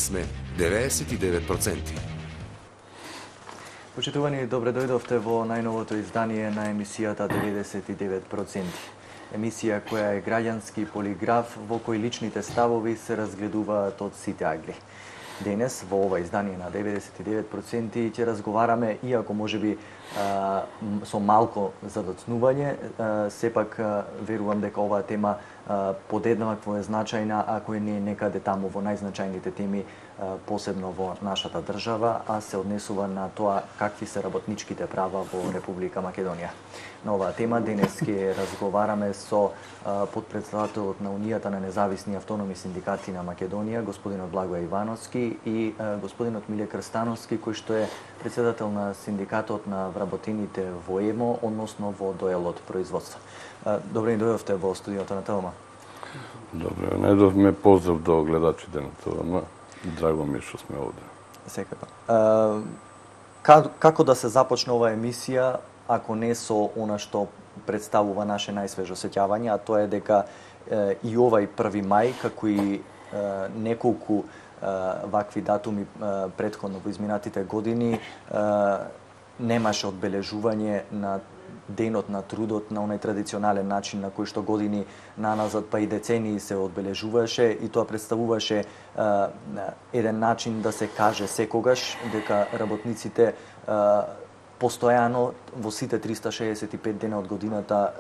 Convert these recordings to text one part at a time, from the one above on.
сме 99%. Почитувани, добре дојдовте во најновото издание на емисијата 99%. Емисија која е граѓански полиграф во кој личните ставови се разгледуваат од сите агли. Денес, во ова издание на 99%, ќе разговараме, иако можеби со малко задоцнување, сепак верувам дека оваа тема подеднакво е значајна, ако не е некаде таму во најзначајните теми, посебно во нашата држава, а се однесува на тоа какви се работничките права во Република Македонија. На оваа тема денес ќе разговараме со подпредседателот на Унијата на независни автономни синдикати на Македонија, господинот Благој Ивановски, и господинот Миле Крстановски, кој што е председател на синдикатот на вработените во ЕМО, односно во доелот производство. Добре ни дојдовте во студиото на ТВМ. Добре, најдовме поздрав до гледачите на ТВМ. Драго ми е што сме овде. Секако. Како да се започне оваа емисија, ако не со она што представува наше најсвежо сеќавање, а тоа е дека и овај 1 мај, како и неколку вакви датуми претходно во изминатите години, немаше одбележување на денот на трудот на онај традиционален начин на кој што години наназад па и децении се одбележуваше, и тоа представуваше еден начин да се каже секогаш дека работниците постојано во сите 365 дена од годината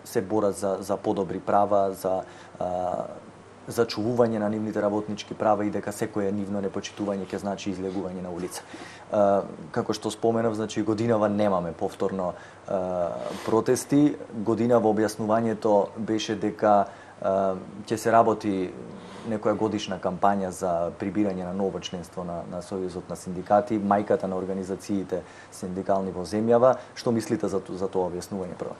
се борат за подобри права, за чувување на нивните работнички права, и дека секое нивно непочитување ќе значи излегување на улица. Како што споменав, значи годинава немаме повторно протести. Годинава објаснувањето беше дека ќе се работи некоја годишна кампања за прибирање на ново членство на Сојузот на синдикати, мајката на организациите синдикални во земјава. Што мислите за тоа објаснување прво?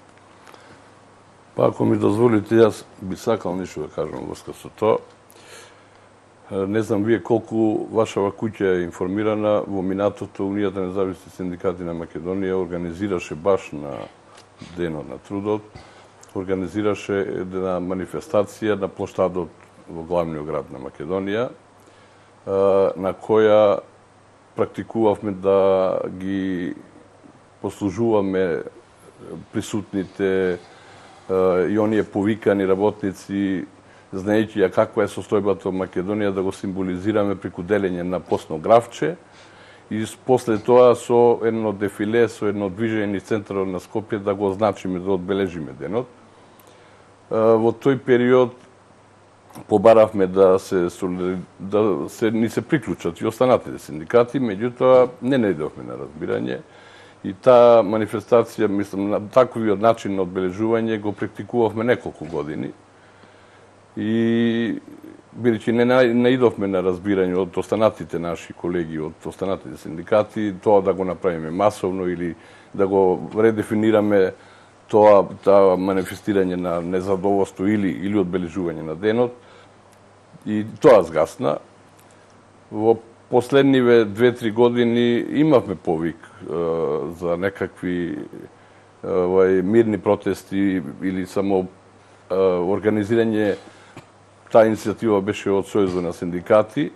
Па, ако ми дозволите, јас би сакал нешто да кажам во врска со тоа. Не знам вие колку вашава куќа е информирана, во минатото Унијата на независни синдикати на Македонија организираше баш на денот на трудот, организираше една манифестација на плоштадот во главниот град на Македонија, на која практикувавме да ги послужуваме присутните и оние повикани работници, знаејќи ја каква е состојбата во Македонија, да го символизираме преку делење на постно графче, и после тоа со едно дефиле, со едно движење низ центарот на Скопје да го означиме, да одбележиме денот. Во тој период побаравме да ни се приклучат и останатите синдикати, меѓутоа не најдовме на разбирање. И таа манифестација, мислам, на таквиот начин на одбележување го практикувавме неколку години. И бидејќи не наидовме на разбирање од останатите наши колеги, од останатите синдикати, тоа да го направиме масовно или да го редефинираме таа манифестирање на незадоволство или одбележување на денот. И тоа згасна. Во последниве 2-3 години имавме повик за некакви мирни протести или само организирање. Таа иницијатива беше од Сојузот на синдикати,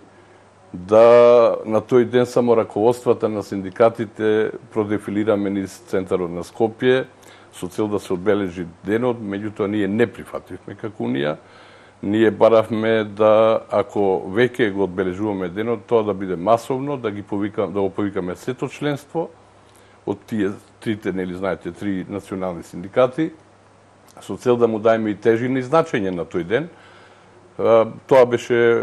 да на тој ден само раководствата на синдикатите продефилираме низ центарот на Скопје со цел да се одбележи денот, меѓутоа ние не прифативме како Унија. Ние баравме да, ако веќе го одбележуваме денот, тоа да биде масовно, да го повикаме сето членство од тие трите, нели знаете, 3 национални синдикати, со цел да му дајме и тежина и значење на тој ден. Тоа беше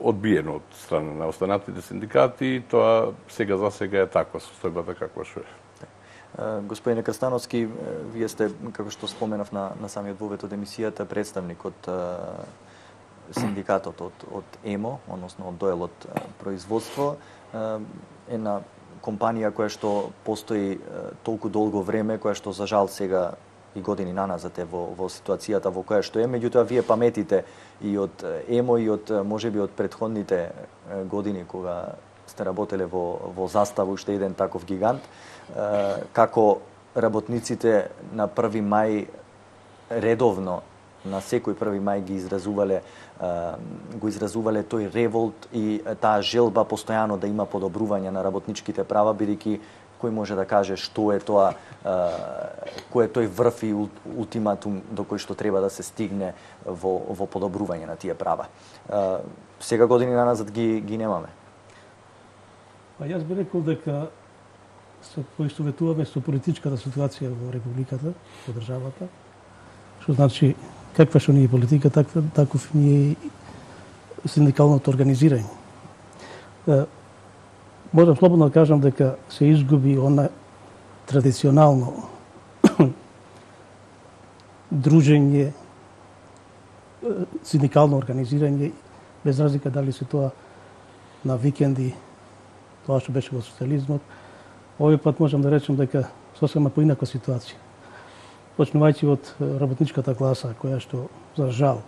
одбиено од страна на останатите синдикати, и тоа сега за сега е таква состојбата каква што е. Господине Крстановски, вие сте, како што споменав на самиот вовет од емисијата, представник од синдикатот од ЕМО, односно од доелот производство, една компанија која што постои толку долго време, која што за жал сега и години наназад е во ситуацијата во која што е, меѓутоа вие паметите и од ЕМО и од можеби од претходните години кога сте работеле во Застава, уште еден таков гигант, како работниците на 1 мај редовно на секој 1 мај го изразувале тој револт и таа желба постојано да има подобрување на работничките права, бидејќи кој може да каже што е тоа, кој е тој врв и ултиматум до кој што треба да се стигне во подобрување на тие права. Сега години наназад ги немаме. Па јас би рекол дека се поистоветуваме со политичката ситуација во републиката, во државата, што значи каква што ни е политика, таков ни е синдикалното организирање. Можам слободно да кажам дека се изгуби она традиционално дружење, синдикално организирање, без разлика дали се тоа на викенди, тоа што беше во социјализмот. Овој пат можам да речем дека сосема поинаква ситуација. Почнувајќи од работничката класа, која што, за жал,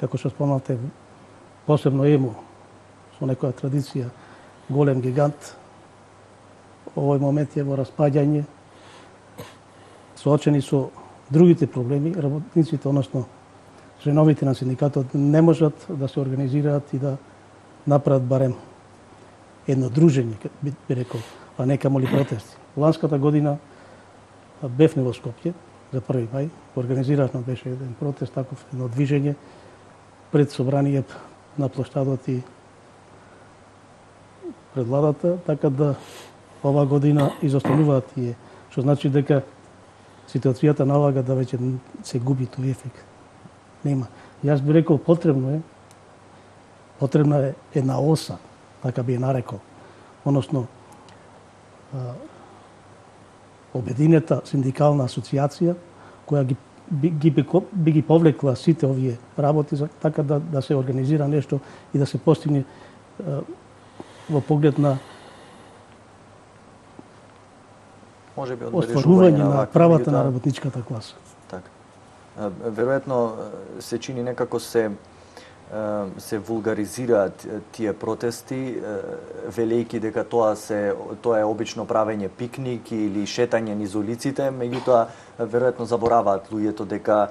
како што спомнавте, посебно емо, со некоја традиција, голем гигант, овој момент е во распаѓање, соочени со другите проблеми, работниците, односно членовите на синдикатот не можат да се организираат и да направат барем едно дружење, би рекол, а не камоли протести. Ланската година бевме во Скопје за 1 мај, организирано беше еден протест, таков едно движење пред собрание на площадот и пред владата, така да ова година изостануваат тие, што значи дека ситуацијата налага да веќе се губи тој ефект. Нема. Јас би рекол потребна е една оса, така би ја нарекол, односно обединета синдикална асоцијација која би ги повлекла сите овие работи, така да се организира нешто и да се постигне во поглед на остварување на правата на работничката класа. Така. Веројатно се чини некако се вулгаризираат тие протести, велејќи дека тоа е обично правење пикник или шетање низ улиците, меѓутоа веројатно забораваат луѓето дека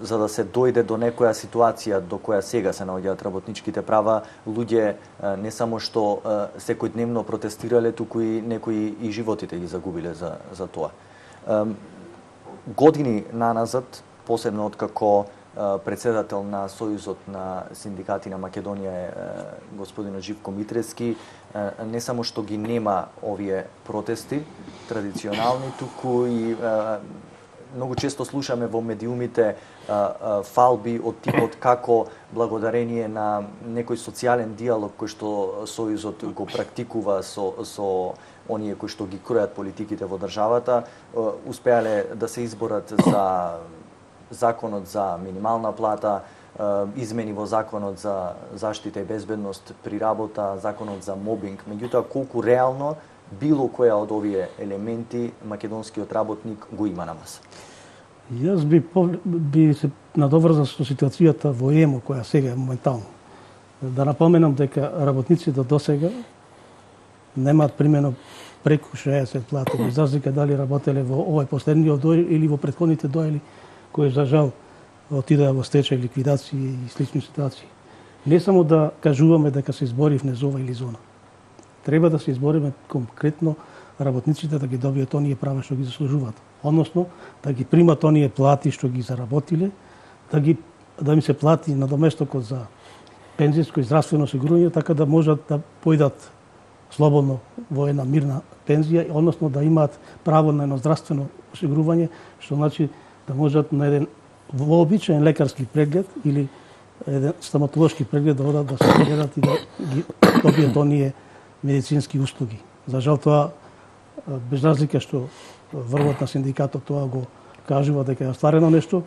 за да се дојде до некоја ситуација до која сега се наоѓаат работничките права, луѓе не само што секојдневно протестирале, туку и некои и животите ги загубиле за тоа. Години наназад, посебно откако председател на Сојузот на синдикати на Македонија е господинот Живко Митрески, не само што ги нема овие протести традиционални, туку и многу често слушаме во медиумите фалби од типот како благодарение на некој социјален диалог кој што Сојузот го практикува со оние кои што ги кројат политиките во државата, успеале да се изборат за законот за минимална плата, измени во законот за заштита и безбедност при работа, законот за мобинг. Меѓутоа, колку реално било која од овие елементи македонскиот работник го има на маса? Јас би се надоврзал со ситуацијата во ЕМО, која сега е моментално. Да напоменам дека работниците до сега немаат примено преку 60 плати, без разлика дали работеле во овој последниот дој или во претходните дојли, кои за жал отидоа во стечај, ликвидација и слични ситуации. Не само да кажуваме дека се изборивме за ова или зона. Треба да се избориме конкретно работниците да ги добијат оние права што ги заслужуваат. Односно, да ги примат оние плати што ги заработиле, да им се плати надоместокот за пензиско и здравствено осигурување, така да можат да појдат слободно во една мирна пензија, односно да имаат право на едно здравствено осигурување, што значи да можат на еден вообичаен лекарски преглед или еден стоматолошки преглед да одат да се прегледат и да ги добијат оние медицински услуги. За жал тоа, без разлика што врвот на синдикатот тоа го кажува дека е остварено нешто,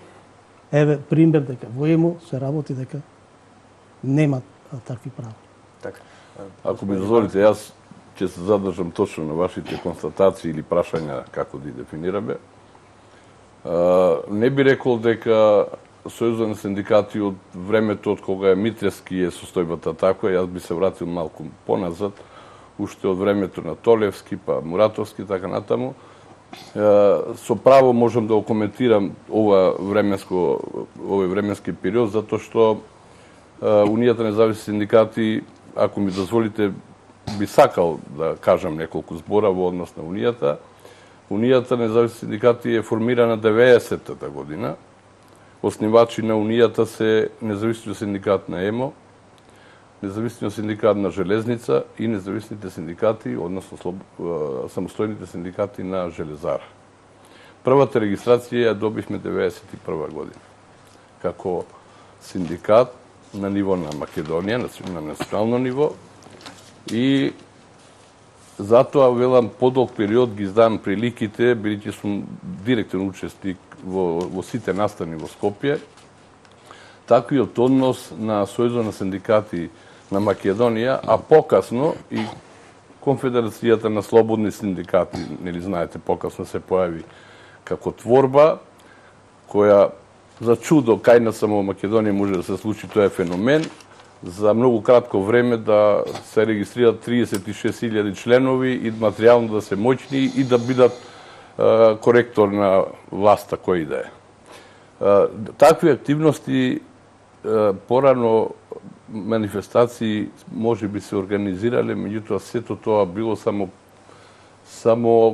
еве пример дека во ЕМО се работи дека нема такви права. Така. Ако ми дозволите, јас ќе се задржам точно на вашите констатации или прашања како да ги дефинираме. Не би рекол дека Сојузот на синдикати од времето од кога е Митрески е состојбата таква, јас би се вратил малку поназад, уште од времето на Толевски, па Муратовски, така натаму, со право можам да го коментирам овој временски период, затоа што Унијата на независни синдикати, ако ми дозволите, би сакал да кажам неколку збора во однос на Унијата. Унијата на независни синдикати е формирана 90-та година. Основачи на Унијата се Независниот синдикат на ЕМО, Независниот синдикат на Железница и независните синдикати, односно самостојните синдикати на Железара. Првата регистрација ја добивме 91 година. Како синдикат на ниво на Македонија, на национално ниво, и затоа велам подолг период ги знам приликите, бидејќи сум директен учесник во сите настани во Скопје, таквиот однос на Сојузот на синдикати на Македонија, а покасно и Конфедерацијата на слободни синдикати, нели знаете, покасно се појави како творба, која за чудо кај нас само во Македонија може да се случи, тоа е феномен, за многу кратко време да се регистрираат 36.000 членови и материјално да се моćни и да бидат коректор на власта кој да е. Такви активности порано манифестации може би се организирале, меѓутоа сето тоа било само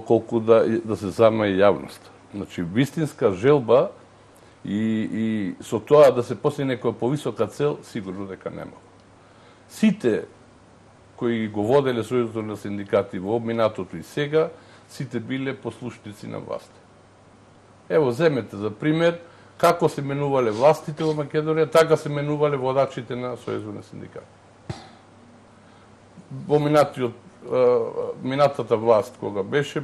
колку да се замае јавност. Значи, вистинска желба и со тоа да се постигне некоја повисока цел, сигурно дека нема. Сите кои го воделе Сојузот на синдикати во минатото и сега, сите биле послушници на власт. Ево, земете за пример, како се менувале властите во Македонија, така се менувале водачите на Сојузот на синдикати. Во минатата власт кога беше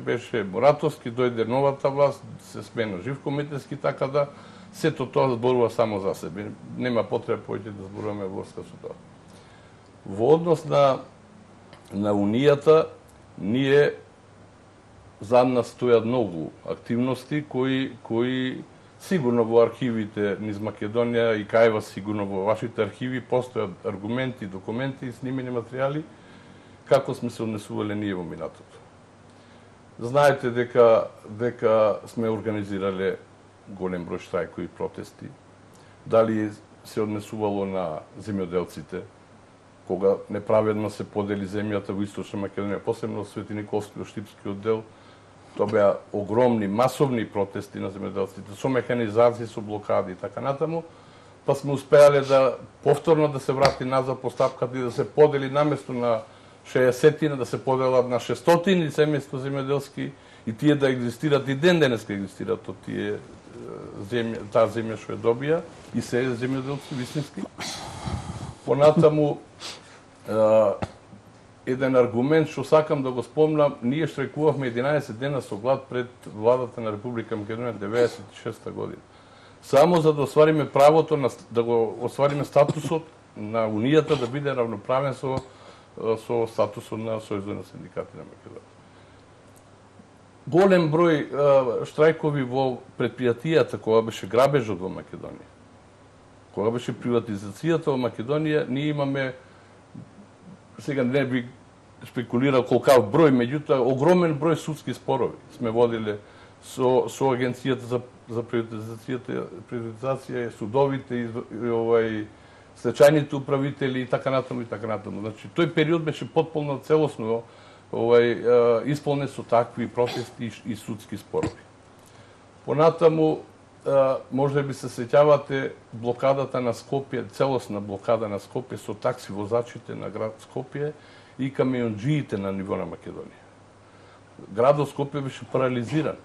Муратовски, дојде новата власт, се смена Живко Митевски, така да сето тоа зборува само за себе. Нема потреба повеќе да зборуваме врска со тоа. Во однос на Унијата, ние за нас стојат многу активности кои сигурно во архивите низ Македонија и кај вас сигурно во вашите архиви постојат аргументи, документи и снимени материјали како сме се однесувале ние во минатото. Знаете дека сме организирале голем број штрајкови протести. Дали се однесувало на земјоделците, кога неправедно се подели земјата во Источна Македонија, посебно Свети Николскиот Штипскиот дел, тоа беа огромни, масовни протести на земјоделците, со механизација, со блокади и така натаму, па сме успеале да повторно да се врати назад постапката и да се подели наместо на 60-тина, да се поделат на 600 семејства земјоделски и тие да екзистират и денеска екзистират од тие таа земја што ја добија и се земјоделци вистински. Понатаму, еден аргумент што сакам да го спомнам, ние штрajkувавме 11 дена со глад пред владата на Република Македонија 96 година. Само за да оствариме правото да го оствариме статусот на Унијата да биде равноправен со статусот на Сојузот на синдикати на Македонија. Голем број штрајкови во предпријатијата кога беше грабежот во Македонија. Кога беше приватизацијата во Македонија, ние имаме, сега не би спекулирал колкав број, меѓутоа огромен број судски спорови сме водиле со Агенцијата за приватизација, судовите, стечајните управители и така натаму и така натаму. Значи, тој период беше потполно целосно исполнет со такви протести и судски спорови. Понатаму, може би се сеќавате блокадата на Скопје, целосна блокада на Скопје со такси возачите на град Скопје и камионџиите на ниво на Македонија. Градот Скопје беше парализиран.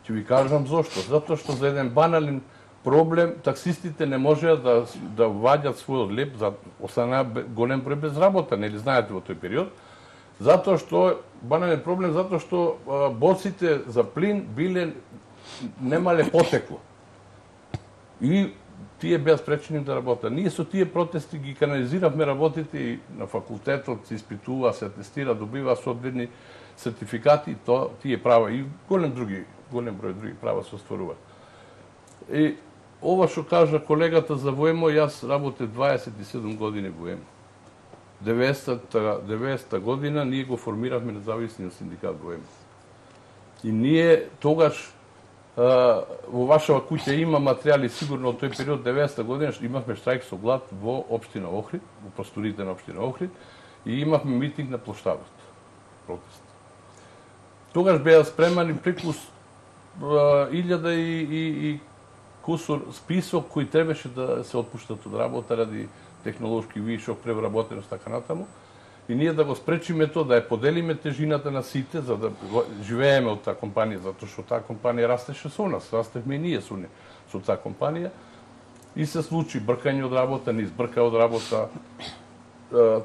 Ќе ви кажам зошто. Затоа што за еден банален проблем таксистите не можеа да ваѓат својот леп, остана голем број безработен, нели знаете во тој период. Затоа што банален проблем, затоа што боците за плин немале потекло. И тие беа спречени да работат. Ние со тие протести ги канализиравме работите и на факултетот се испитува, се атестира, добива соодветни сертификати, тие права и голем број други права се остваруваат. И ова што кажа колегата за ВОЕМО, јас работев 27 години во ВОЕМО. 90-та година ние го формиравме независниот синдикат ВОЕМО. И ние тогаш во вашава куќа има материјали сигурно од тој период 90-та година, имавме штрајк со глад во општина Охрид, во просториите на општина Охрид и имавме митинг на площадот. Протест. Тогаш беа спремани преку 1000 и кусор список кои требаше да се отпуштат од работа ради технолошки вишок, превработеност, така натаму. И ние да го спречиме тоа, да ја поделиме тежината на сите, за да живееме од таа компанија, затоа што таа компанија растеше со нас, растевме и ние со таа компанија. И се случи бркање од работа, не избрка од работа,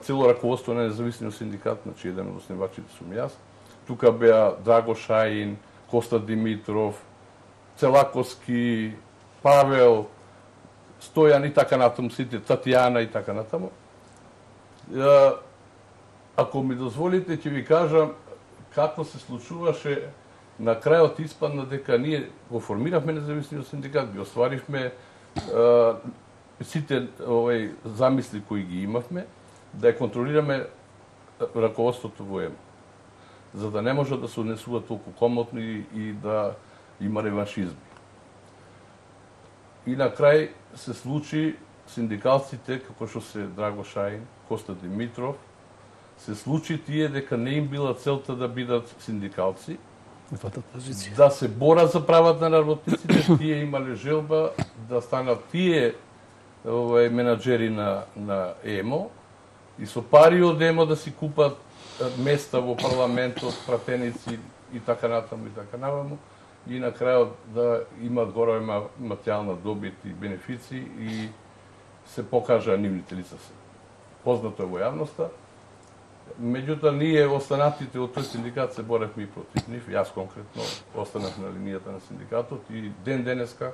цело раководство на независниот синдикат, значи еден од основачите сум јас. Тука беа Драго Шаин, Коста Димитров, Целаковски, Павел, Стојан и така натаму, сите, Татјана и така натаму. Ако ми дозволите, ќе ви кажам како се случуваше, на крајот испадна дека ние го формиравме независниот синдикат, ги остваривме сите замисли кои ги имавме, да ја контролираме раководството во ЕМО, за да не може да се однесува толку комотно и да има реваншизми. И на крај се случи синдикалците, како што се Драго Шаин, Коста Димитров, се случи тие дека не им била целта да бидат синдикалци, да се борат за правата на работниците, тие имале желба да станат тие менаџери на ЕМО и со пари од ЕМО да си купат места во парламентот, пратеници и така натаму и така наваму, и на крајот да имат голема материјална добит и бенефици и се покажа нивните лица се. Познато е во јавноста. Меѓутоа, ние останатите од тој синдикат се боревме и против нив. Јас конкретно останав на линијата на синдикатот и ден денеска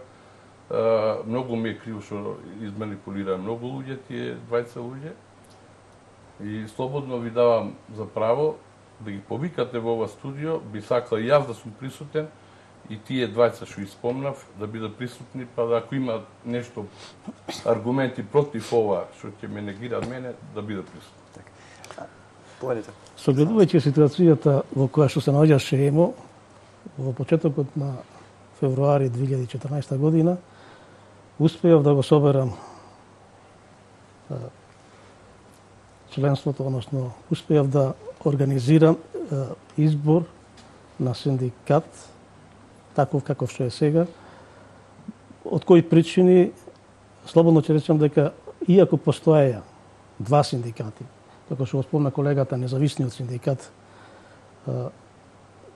многу ми е криво што изманипулира многу луѓе, тие двајца луѓе. И слободно ви давам за право да ги повикате во ова студио, би сакал и јас да сум присутен и тие двајца што испомнав да бидат присутни, па да ако има нешто аргументи против ова што ќе ме негираат мене, да бидат присутни. Согледувајќи ситуацијата во која што се наоѓаше ЕМО во почетокот на февруари 2014 година, успеав да го соберам членството, односно успеав да организирам избор на синдикат, таков каков што е сега, од кои причини слободно ќе речам дека иако постоеја два синдикати, како што го спомна колегата, независниот синдикат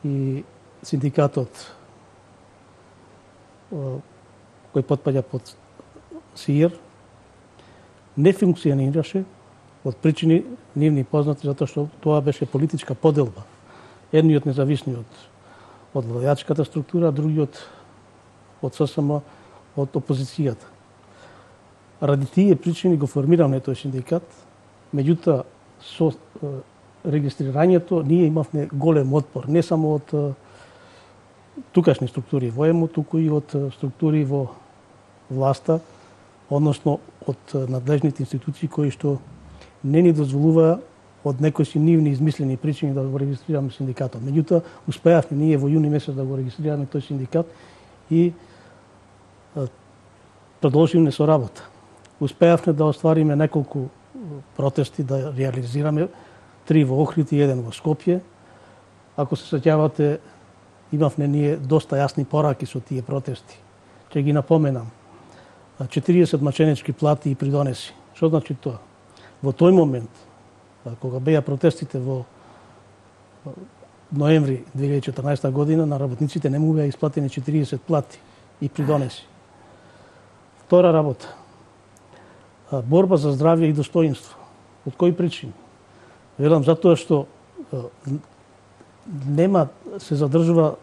и синдикатот кој потпаѓа под СИР, не функционираше од причини нивни познати, затоа што тоа беше политичка поделба. Едниот независниот од владеачката структура, другиот од ССМ, од опозицијата. Ради тие причини го формиравме тој синдикат, меѓутоа со регистрирањето ние имавме голем отпор, не само од тукашни структури во ЕМО, туку и од структури во власта, односно од надлежните институции кои што не ни дозволува од некои си нивни измислени причини да го регистрираме синдикатот. Меѓутоа, успеавме ние во јуни месец да го регистрираме тој синдикат и продолживме со работа. Успеавме да оствариме неколку протести, да реализираме 3 во Охрид и 1 во Скопје. Ако се сеќавате, имавме ние доста јасни пораки со тие протести. Ќе ги напоменам. 40 маченички плати и придонеси. Што значи тоа? Во тој момент, кога беа протестите во ноември 2014 година, на работниците не му беа исплатени 40 плати и придонеси. Втора работа. Борба за здравје и достоинство. Од кои причини? Велам затоа што нема се задржува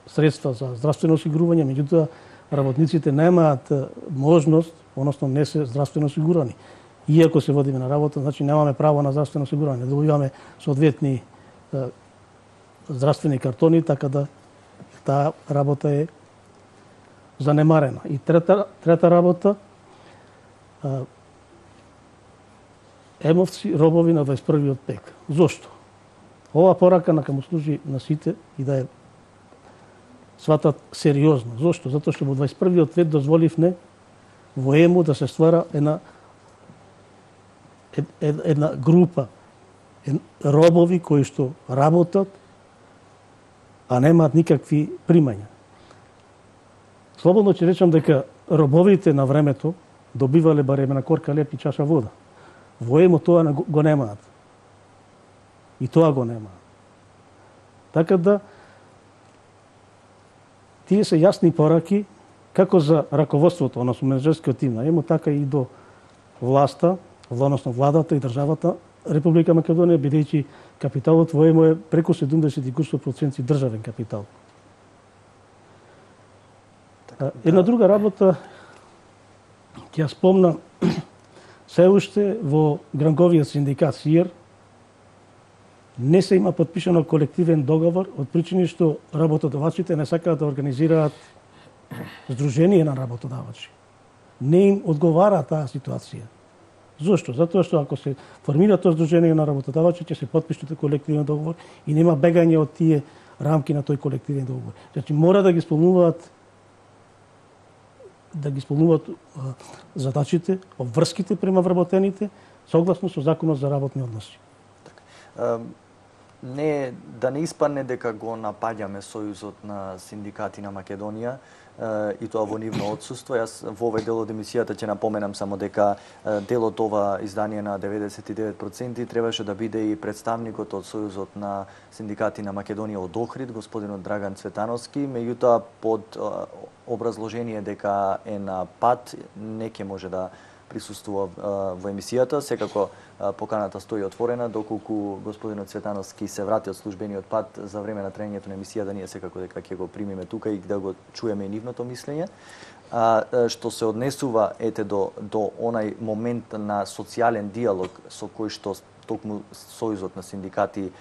средства за здравствено осигурување, меѓутоа работниците немаат можност, односно не се здравствено осигурани. Иако се водиме на работа, значи немаме право на здравствено осигурување, добиваме соодветни здравствени картони, така да таа работа е занемарена. И трета работа, емовци робови на 21. век. Зошто? Ова порака нека му служи на сите и да ја сватат сериозно. Зошто? Затоа што во 21. век дозволивме во ЕМУ да се ствара една група робови кои што работат, а немаат никакви примања. Слободно ќе речам дека робовите на времето добивале барем на корка леп и чаша вода. Во ЕМО тоа го немаат. И тоа го немаат. Така да, тие се јасни пораки како за раководството, односно менеджерскиот тим на ЕМО, така и до власта, односно владата и државата Република Македонија, бидејќи капиталот во ЕМО е преку 70% државен капитал. Една друга работа ќе ја спомнам, се уште во гранговиот синдикат СИЕР не се има потпишано колективен договор од причини што работодавачите не сакаат да организираат здружение на работодавачи. Не им одговара таа ситуација. Зошто? Затоа што ако се формира тоа здружение на работодавачи, ќе се потпише колективен договор и нема бегање од тие рамки на тој колективен договор. Значи мора да ги исполнуваат задачите, обврските према вработените, согласно со Законот за работни односи. Не да не испадне дека го напаѓаме Сојузот на синдикати на Македонија и тоа во нивно отсуство. Јас во овој дел од емисијата ќе напоменам само дека дел од ова издание на 99% требаше да биде и представникот од Сојузот на синдикати на Македонија од Охрид, господинот Драган Цветановски, меѓутоа под образложение дека е на пат не ќе може да присуствува во емисијата. Секако поканата стои отворена, доколку господинот Цветановски се врати од службениот пат за време на траењето на емисијата, ние секако дека ќе го примиме тука и да го чуеме и нивното мислење. Што се однесува до онај момент на социјален диалог со кој што токму Сојузот на синдикати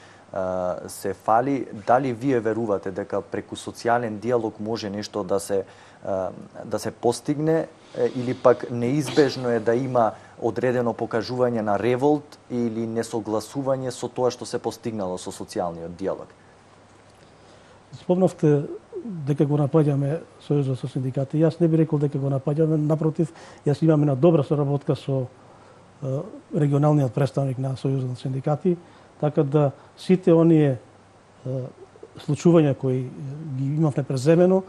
се фали, дали вие верувате дека преку социјален диалог може нешто да се постигне или пак неизбежно е да има одредено покажување на револт или несогласување со тоа што се постигнало со социјалниот диалог? Спомнавте дека го напаѓаме Сојузот со синдикати. Јас не би рекол дека го напаѓаме, напротив, јас имам една добра соработка со регионалниот представник на Сојузот на синдикати, така да сите оние случувања кои ги имавме преземено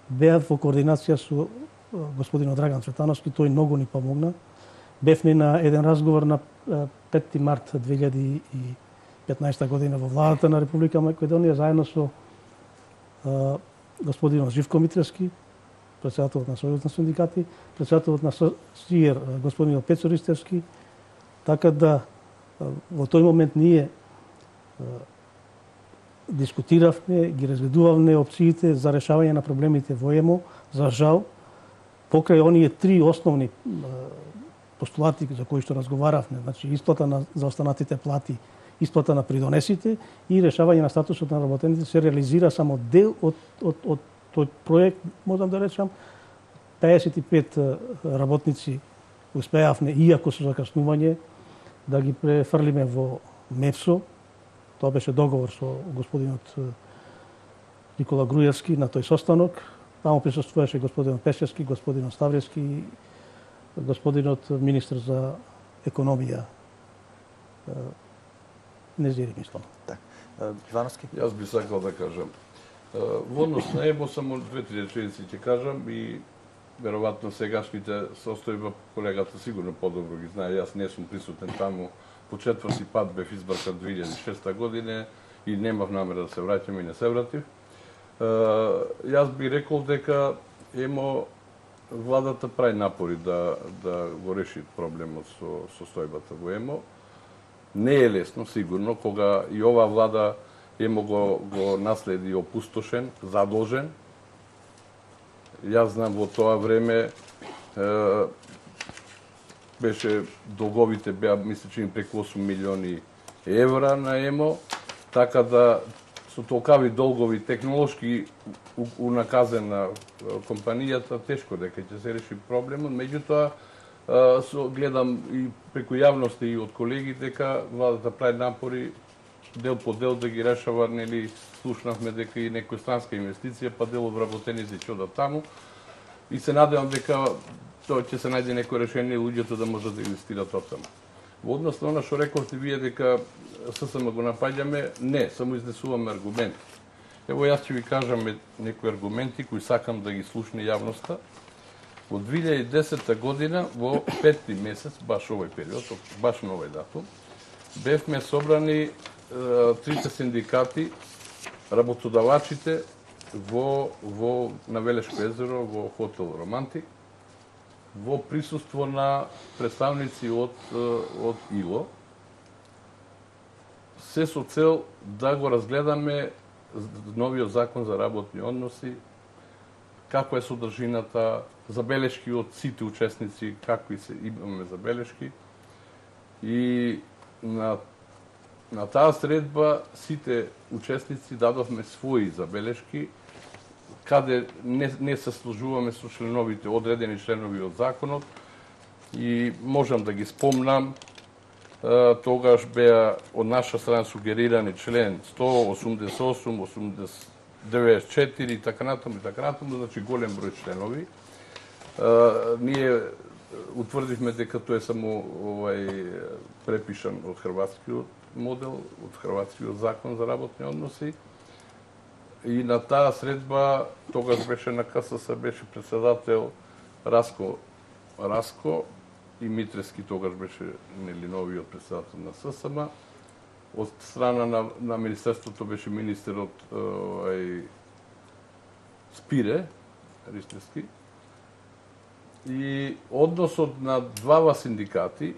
беа во координација со господинот Драган Цветановски, тој многу ни помогна. Бевме на еден разговор на 5 март 2015 година во владата на Република Македонија заедно со господинот Живко Митревски, председателот на Сојузот на синдикати, председателот на СИЕР господинот Пецо Ристевски, така да во тој момент ние дискутиравме, ги разгледувавме опциите за решавање на проблемите во ЕМО. За жал, покрај оние три основни постулати за кои што разговаравме, значи исплата за останатите плати, исплата на придонесите и решавање на статусот на работените, се реализира само дел од тој проект, можам да речам. 55 работници успеавме, иако со закаснување, да ги префрлиме во МЕПСО. Тоа беше договор со господинот Никола Груевски на тој состанок. Таму присуствуваше господинот Пешевски, господинот Ставревски и господинот министр за економија Незири, мислам. Ивановски? Јас би сакал да кажам. Во однос на ЕМО само 2-3 реченици ќе кажам и веројатно сегашните состојба колегата сигурно подобро ги знае. Јас не сум присутен таму. По четврти пат бев избркан 2006 година и немав намера да се враќам и не се вратив. Јас би рекол дека ЕМО владата прави напори да го реши проблемот со состојбата во ЕМО. Не е лесно, сигурно, кога и ова влада ЕМО го наследи опустошен, задолжен. Јас знам во тоа време беше долговите беа, мисля, че преку 8 милиони евра на ЕМО, така да со толкави долгови технолошки унаказена компанијата, тешко дека ќе се реши проблемот. Меѓутоа, гледам и преку јавноста и од колеги дека владата прави напори дел по дел да ги решава, нели, слушнавме дека и некоја странска инвестиција, па дел вработеници ќе одат таму. И се надевам дека тоа ќе се најде некој решение и луѓето да можат да инвестират од таму. Во однос на она што рековте вие дека ССМ го напаѓаме, не, само изнесуваме аргументи. Ево јас ќе ви кажам некои аргументи кои сакам да ги слушне јавноста. Во 2010 година, во 5 месец, баш овој период, баш на овој датум, бевме собрани трите синдикати, работодавачите на Велешко езеро, во хотел Романтик, во присуство на представници од ИЛО, се со цел да го разгледаме новиот закон за работни односи, каква е содржината, забелешки од сите учесници, какви се имаме забелешки. И на таа средба сите учесници дадовме своји забелешки, каде не се сложуваме со членовите, одредени членови од законот, и можам да ги спомнам. Тогаш беа од наша страна сугерирани член 188, 94 и така натаму, значи голем број членови. Ние утврдивме дека тоа е само препишан од хрватскиот модел, од хрватскиот закон за работни односи. И на таа средба тогаш беше на КСС, беше председател Раско и Митрески, тогаш беше новиот председател на ССМ. Од страна на Министерството беше министерот Спире Ристевски. И односот на двава синдикати,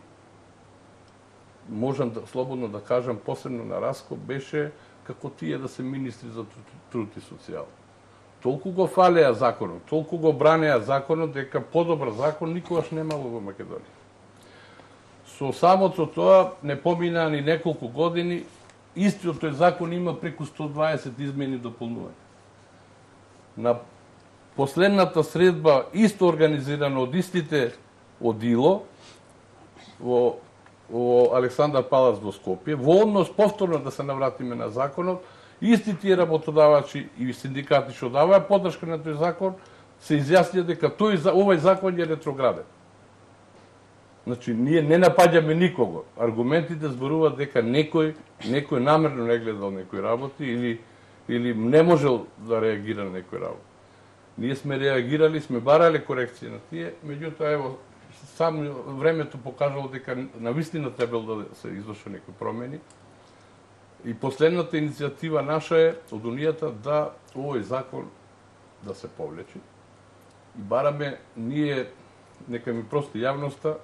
можам слободно да кажам, посебно на Раско, беше како тие да се министри за труд и социјал. Толку го фалеа законот, толку го бранеа законот, дека подобар закон никогаш немало во Македонија. Со самото тоа не поминаа ни неколку години, истиот тој закон има преку 120 измени и дополнувања. На последната средба, исто организирана од истите од ИЛО, во Александар Палац во Скопје, во однос повторно да се навратиме на законот, исти тие работодавачи и синдикати што даваа поддршка на тој закон, се изјаснија дека овој закон е ретрограден. Значи, ние не напаѓаме никого. Аргументите зборуваат дека некој намерно не гледал некои работи или не можел да реагира на некои работи. Ние сме реагирали, сме барале корекција на тие, меѓутоа, ево, само времето покажало дека навистина требало да се извршат некои промени. И последната иницијатива наша е од Унијата да овој закон да се повлечи. И бараме ние, нека ми прости јавноста,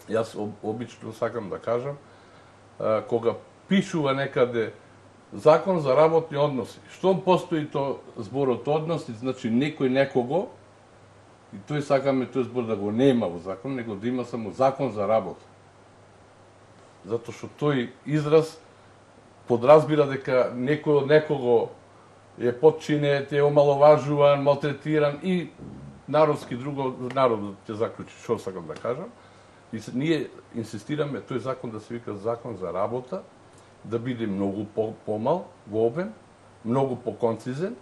јас обично сакам да кажам, кога пишува некаде закон за работни односи, штом постои зборот односи, значи некој некого, и тој сакаме тој збор да го нема во закон, него да има само закон за работа. Затоа што тој израз подразбира дека некој од некого е подчинет, е омаловажуван, малтретиран и народски народот ќе заклучи што сакам да кажам. И ние инсистираме тој закон да се вика закон за работа, да биде многу помал во обем, многу поконцизен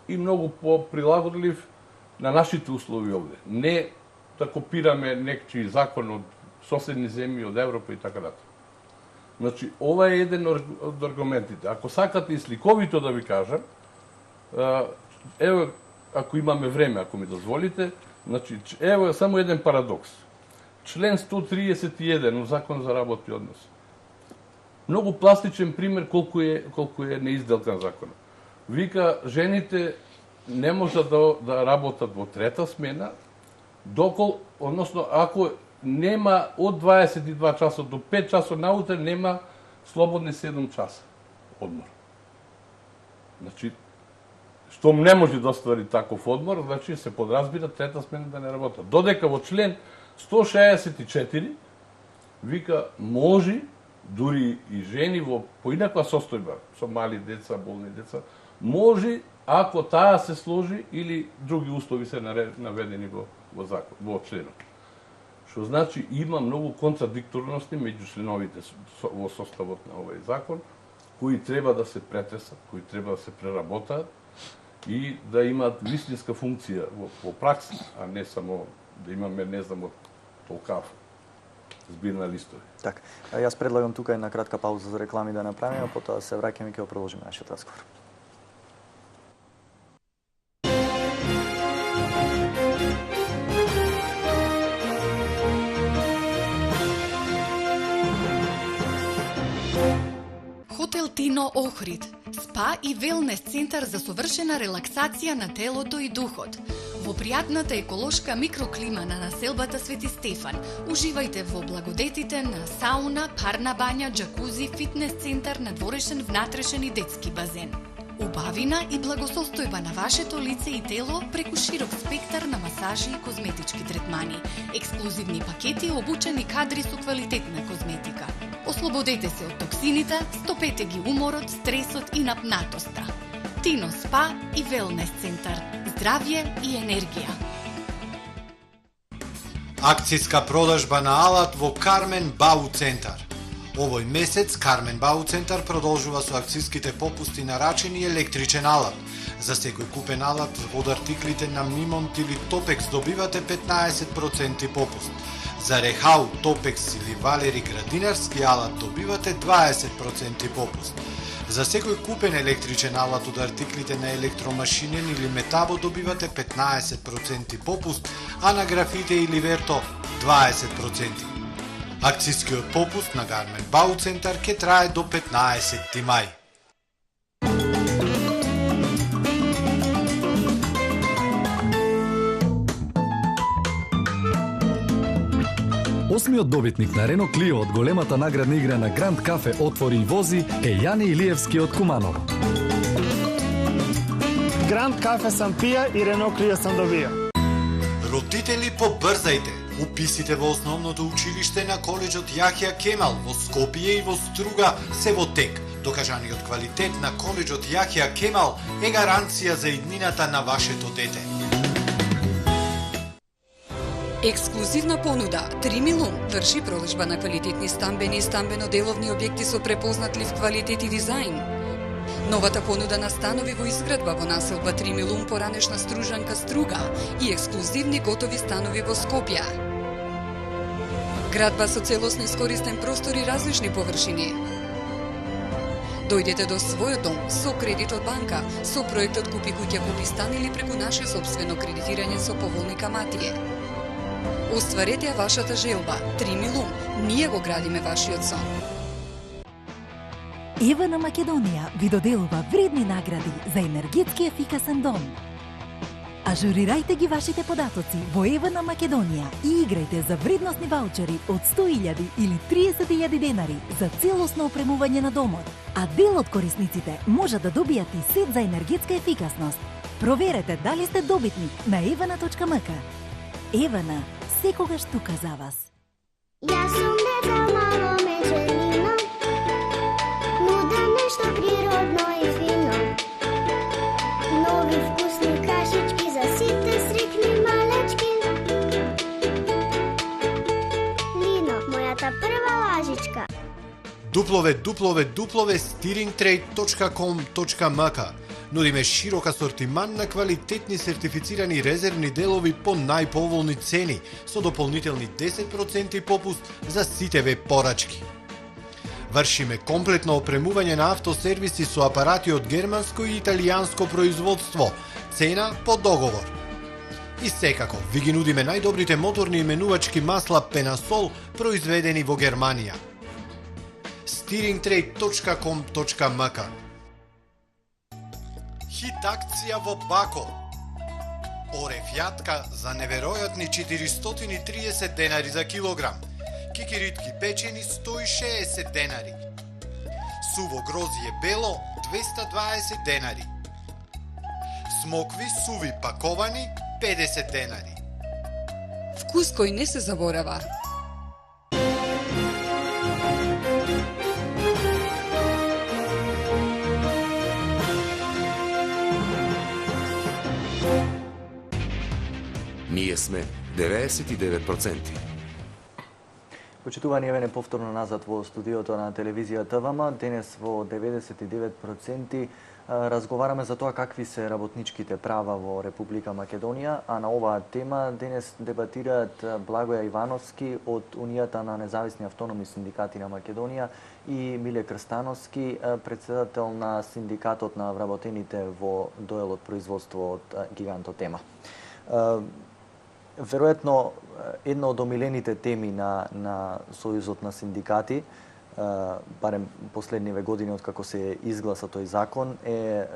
и многу поприлагодлив на нашите услови овде. Не да копираме некој закон од соседни земји, од Европа и така натаму. Значи, ова е еден од аргументите. Ако сакате и сликовито да ви кажам, ево, ако имаме време, ако ми дозволите, значи, ево е само еден парадокс. Член 131 на Закон за работни односи. Многу пластичен пример колку е неизделкан закон. Вика, жените не можат да работат во трета смена, односно, ако нема од 22 часа до 5 часа наутре, нема слободни 7 часа одмор. Значи, штом не може да оствари таков одмор, значи се подразбира трета смена да не работа. Додека во член 164 вика може дури и жени во поинаква состојба, со мали деца, болни деца, може ако таа се сложи или други услови се наведени во закон, во членот. Што значи има многу контрадикторности меѓу членовите во составот на овој закон кои треба да се претресат, кои треба да се преработаат и да имаат вистинска функција во пракса, а не само да имаме, не знам, толкав збирна листови. Така, јас предлагам тука една кратка пауза за реклами да направиме, а потоа се враќаме и ќе продолжиме нашиот разговор. Хотел Тино Охрид, спа и велнес центар за совршена релаксација на телото и духот. Во пријатната еколошка микроклима на населбата Свети Стефан, уживајте во благодетите на сауна, парна бања, джакузи, фитнес центар, надворешен, внатрешен и детски базен. Убавина и благосостојба на вашето лице и тело преку широк спектар на масажи и козметички третмани, ексклузивни пакети обучени кадри со квалитетна козметика. Ослободете се од токсините, стопете ги уморот, стресот и напнатоста. Тино Спа и Велнес центар. Здравје и енергија. Акцијска продажба на алат во Кармен Бау центар. Овој месец Кармен Бау центар продолжува со акцијските попусти на рачен и електричен алат. За секој купен алат од артиклите на Мимонт или Топекс добивате 15% попуст. За Рехау, Топекс или Валери градинарски алат добивате 20% попуст. За секој купен електричен алат од артиклите на електромашинен или метабо добивате 15% попуст, а на графите или верто 20%. Акцијскиот попуст на Кармен Бау центар ќе трае до 15 мај. Осмиот добитник на Рено Клио од големата наградна игра на Гранд Кафе Отвори и вози е Јане Илиевски од Куманово. Гранд Кафе сам пија и Рено Клио сам добија. Родители, побрзајте! Уписите во основното училиште на коледжот Јахја Кемал во Скопје и во Струга се во тек. Докажаниот квалитет на коледжот Јахја Кемал е гаранција за иднината на вашето дете. Ексклузивна понуда 3 милион врши продажба на квалитетни стамбени и стамбено-деловни објекти со препознатлив квалитет и дизајн. Новата понуда на станови во изградба во населба 3 милион поранешна Стружанка Струга и ексклузивни готови станови во Скопје. Градба со целосно искористен простор и различни површини. Дојдете до својот дом со кредит од банка, со проектот Купи куќа, купи стан или преку наше собствено кредитирање со поволни камати. Остварете ја вашата желба. 3 милион. Ние го градиме вашиот сон. Евана Македонија ви доделува вредни награди за енергетски ефикасен дом. Ажурирајте ги вашите податоци во Евана Македонија и играјте за вредносни ваучери од 100.000 или 30.000 денари за целосно опремување на домот. А дел од корисниците може да добијат и сет за енергетска ефикасност. Проверете дали сте добитник на evana.mk. Евана, секогаш тука за вас. Јас сум дете мало меченино, нуда нешто природно и фино. Нови вкусни кашички за сите срекни малечки. Лино, мојата прва лажичка. www.steeringtrade.com.mk Нудиме широк асортиман на квалитетни сертифицирани резервни делови по најповолни цени, со дополнителни 10% попуст за сите веб порачки. Вршиме комплетно опремување на автосервиси со апарати од германско и италијанско производство, цена по договор. И секако, ви ги нудиме најдобрите моторни именувачки масла Пенасол, произведени во Германија. steeringtrade.com.mk Хит акција во Бако. Орев јатка за неверојатни 430 денари за килограм. Кикиритки печени 160 денари. Суво грозје бело 220 денари. Смокви суви паковани 50 денари. Вкус кој не се заборава. Ние сме 99%. Почитувани, еве повторно назад во студиото на телевизија ТВМ. Денес во 99% разговараме за тоа какви се работничките права во Република Македонија, а на оваа тема денес дебатираат Благоја Ивановски од Унијата на независни автономни синдикати на Македонија и Миле Крстановски, председател на синдикатот на вработените во доелот производство од Гигантотема. Веројатно, една од омилените теми на Сојузот на синдикати, барем последниве години откако се изгласа тој закон, е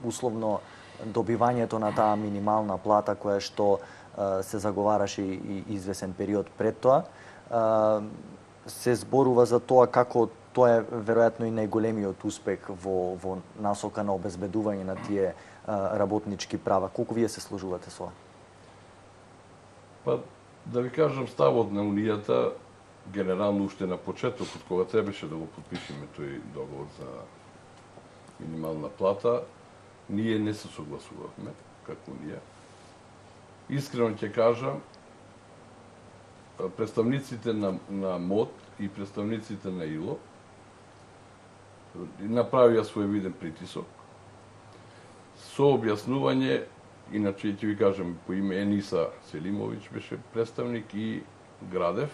условно добивањето на таа минимална плата која што се заговараше и извесен период пред тоа. Се зборува за тоа како тоа е веројатно и најголемиот успех во насока на обезбедување на тие работнички права. Колку вие се сложувате со? Па, да ви кажам, ставот на Унијата, генерално уште на почетокот, кога требаше да го подпишеме тој договор за минимална плата, ние не се согласувавме, како Унија. Искрено ќе кажам, представниците на МОД и представниците на ИЛО направија своевиден притисок со објаснување. Иначе ќе ви кажам по име Ениса Селимовиќ беше представник и Градев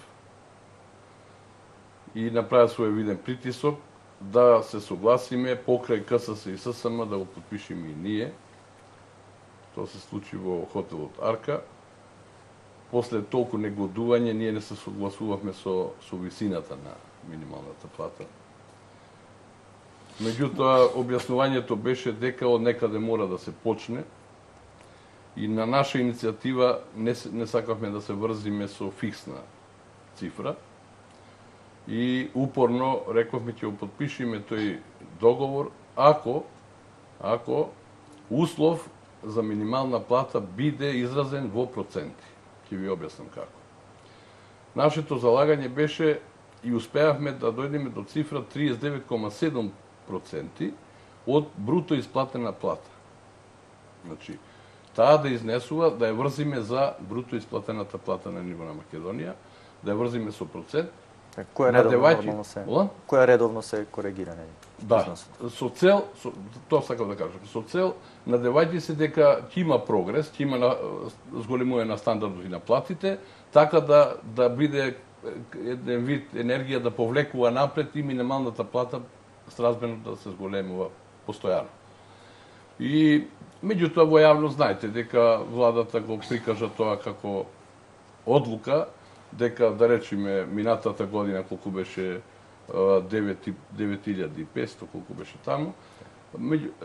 и направи своевиден притисок да се согласиме покрај КСС и ССМ да го подпишеме и ние. Тоа се случи во хотелот Арка. После толку негодување ние не се согласувавме со висината на минималната плата. Меѓутоа објаснувањето беше дека од некаде мора да се почне. И на наша иницијатива не сакавме да се врзиме со фиксна цифра. И упорно рековме ќе го подпишеме тој договор ако услов за минимална плата биде изразен во проценти. Ќе ви објаснам како. Нашето залагање беше и успеавме да дојдеме до цифра 39,7% од бруто исплатена плата. Значи, таа да изнесува, да ја врзиме за бруто исплатената плата на ниво на Македонија, да ја врзиме со процент. Која редовно се коригира, нели? Да, со цел, тоа сакам да кажам, со цел надевајќи се дека ќе има прогрес, ќе има зголемување на стандардот и на платите, така да биде еден вид енергија да повлекува напред и минималната плата сразмерно да се зголемува постојано. И меѓутоа во јавност знаете дека владата го прикажа тоа како одлука, дека да речеме минатата година колку беше 9500, колку беше таму,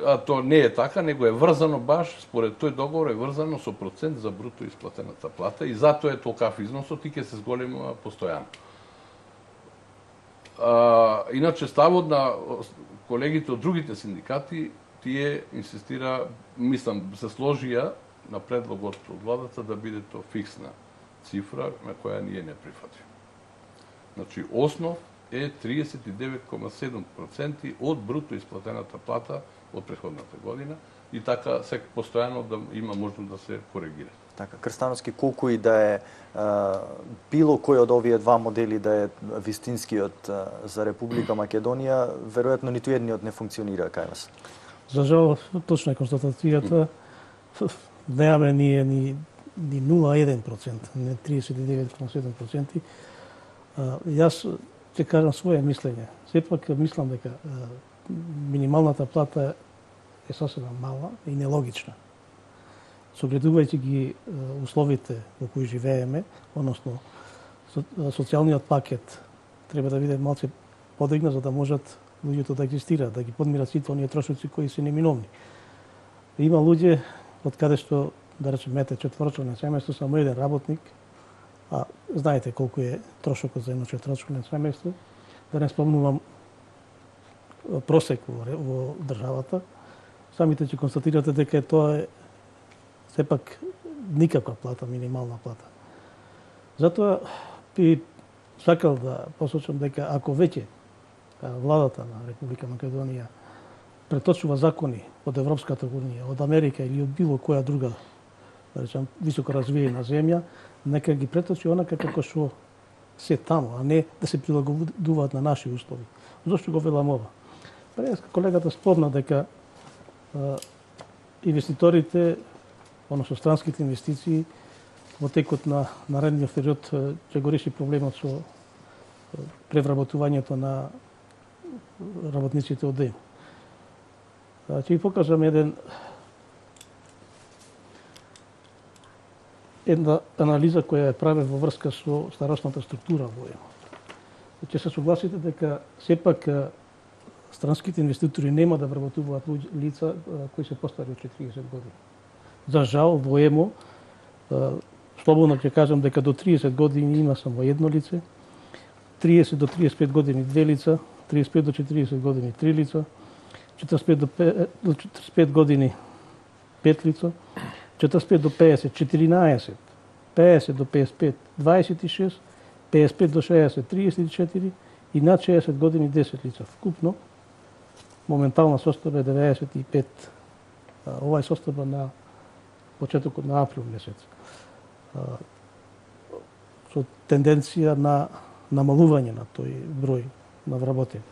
а тоа не е така, него е врзано баш, според тој договор е врзано со процент за бруто исплатената плата и затоа е толкав износот и ќе се зголемува постојано. Иначе ставот на колегите од другите синдикати, тие инсистира, мислам, се сложија на предлогот од владата да биде тоа фиксна цифра на која ние не прифатиме. Значи, основ е 39,7% од бруто исплатената плата од претходната година и така се постојано да има можност да се коригира. Така, Крстановски, колку и да е било кој од овие два модели да е вистинскиот за Република Македонија, веројатно ниту едниот не функционира кај вас. За жал, точна е констатацијата. Немаме ние ни 0,1%, не 39,7%. Јас ќе кажам своје мислење. Сепак мислам дека минималната плата е сосема мала и нелогична. Согледувајќи ги условите во кои живееме, односно социјалниот пакет треба да биде малце подигнат за да можат луѓето да екзистираат, да ги подмират сите оние трошоци кои се неминовни. Има луѓе од каде што, да речеме, четворочолен семејство, само еден работник, а знаете колку е трошокот за едно четворочолен семејство, да не спомнувам просек во државата, самите ќе констатирате дека тоа е сепак никаква плата, минимална плата. Затоа би сакал да посочам дека ако веќе владата на Република Македонија преточува закони од Европската Унија, од Америка или од било која друга, да речем, високо развиена земја, нека ги преточи онака како што се таму, а не да се прилагодуваат на наши услови. Зошто го велам ова? Пред колегата спомна дека инвеститорите, односно странските инвестиции, во текот на наредниот период ќе го реши проблемот со превработувањето на работниците од ДЕМ. Ќе ви покажам една анализа која е праве во врска со старосната структура во ЕМ. Ќе се согласите дека сепак странските инвеститори нема да вработуваат лица кои се постари од 40 години. За жал во ЕМО, слободно ќе кажам дека до 30 години има само едно лице, 30 до 35 години 2 лица, 35 до 40 години 3 лица, 45 до 45 години 5 лица, 45 до 50 14, 50 до 55 26, 55 до 60 34 и над 60 години 10 лица. Вкупно моментална состојба е 95. Ова е состојба на почетокот на април месец. Со тенденција на намалување на тој број на вработени.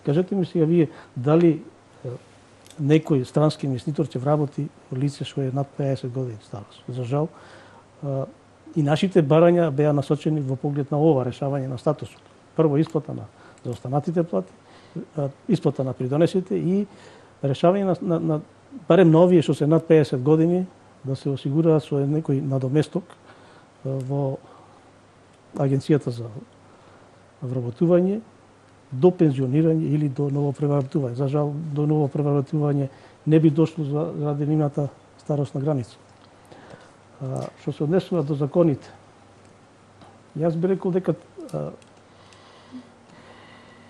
Кажете ми сега вие, дали некој странски инвеститор ќе вработи лице што е над 50 години старост? За жал, и нашите барања беа насочени во поглед на ова решавање на статусот. Прво исплата на заостанатите плати, исплата на придонесите и решавање на барем на овие што се над 50 години да се осигураат со некој надоместок во Агенцијата за вработување до пензионирање или до ново превработување. За жал, до ново превработување не би дошло заради нивната старосна граница. Што се однесува до законите, јас би рекол дека